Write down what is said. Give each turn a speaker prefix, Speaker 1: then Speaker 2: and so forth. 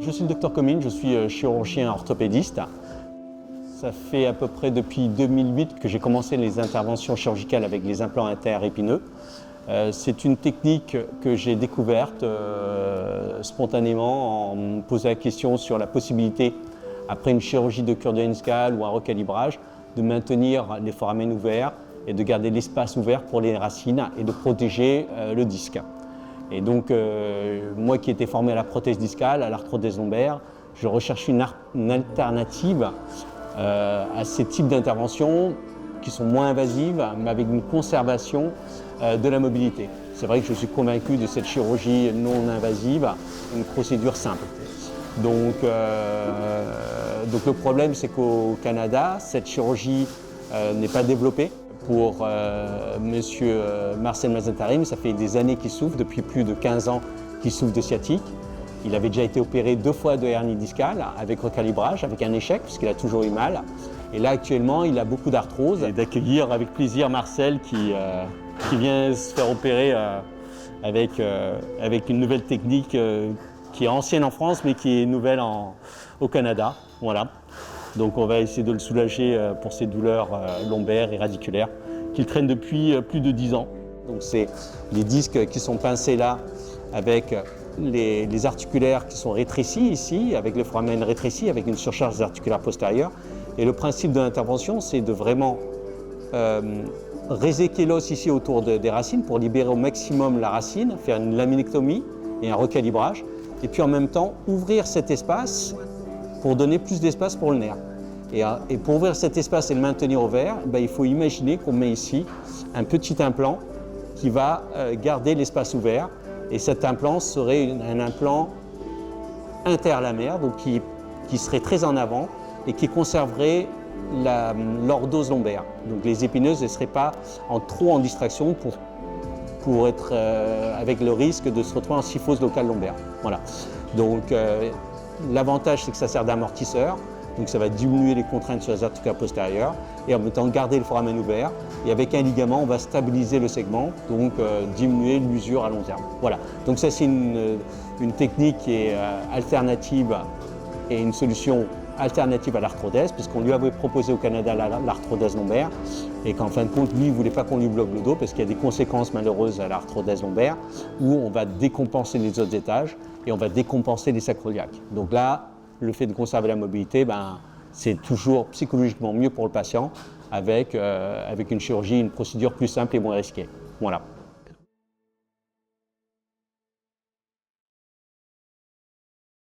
Speaker 1: je suis le docteur Comines, je suis chirurgien orthopédiste. Ça fait à peu près depuis 2008 que j'ai commencé les interventions chirurgicales avec les implants interépineux. C'est une technique que j'ai découverte spontanément en me posant la question sur la possibilité, après une chirurgie de cure-dent discale ou un recalibrage, de maintenir les foramen ouverts et de garder l'espace ouvert pour les racines et de protéger le disque. Et donc, moi qui étais formé à la prothèse discale, à l'arthrodèse lombaire, je recherche une alternative à ces types d'interventions qui sont moins invasives, mais avec une conservation de la mobilité. C'est vrai que je suis convaincu de cette chirurgie non invasive, une procédure simple. Donc le problème, c'est qu'au Canada, cette chirurgie n'est pas développée. Pour monsieur Marcel Mazantarim, ça fait des années qu'il souffre, depuis plus de 15 ans qu'il souffre de sciatique. Il avait déjà été opéré 2 fois de hernie discale avec recalibrage, avec un échec, puisqu'il a toujours eu mal. Et là, actuellement, il a beaucoup d'arthrose. Et d'accueillir avec plaisir Marcel qui vient se faire opérer avec une nouvelle technique qui est ancienne en France, mais qui est nouvelle au Canada. Voilà. Donc on va essayer de le soulager pour ses douleurs lombaires et radiculaires qu'il traîne depuis plus de 10 ans. Donc c'est les disques qui sont pincés là avec les articulaires qui sont rétrécis ici, avec le foramen rétréci, avec une surcharge articulaire postérieure. Et le principe de l'intervention, c'est de vraiment réséquer l'os ici autour des racines pour libérer au maximum la racine, faire une laminectomie et un recalibrage, et puis en même temps ouvrir cet espace pour donner plus d'espace pour le nerf. Et pour ouvrir cet espace et le maintenir ouvert, il faut imaginer qu'on met ici un petit implant qui va garder l'espace ouvert. Et cet implant serait un implant interlamaire, donc qui serait très en avant et qui conserverait l'ordose lombaire. Donc les épineuses ne seraient pas trop en distraction pour être avec le risque de se retrouver en kyphose locale lombaire. Voilà. Donc l'avantage, c'est que ça sert d'amortisseur, donc ça va diminuer les contraintes sur les articulaires postérieurs et en même temps garder le foramen ouvert. Et avec un ligament, on va stabiliser le segment, donc diminuer l'usure à long terme. Voilà. Donc ça, c'est une technique qui est alternative et une solution alternative à l'arthrodèse, puisqu'on lui avait proposé au Canada l'arthrodèse lombaire et qu'en fin de compte, lui, il ne voulait pas qu'on lui bloque le dos parce qu'il y a des conséquences malheureuses à l'arthrodèse lombaire où on va décompenser les autres étages et on va décompenser les sacroiliaques. Donc là, le fait de conserver la mobilité, c'est toujours psychologiquement mieux pour le patient avec une chirurgie, une procédure plus simple et moins risquée. Voilà.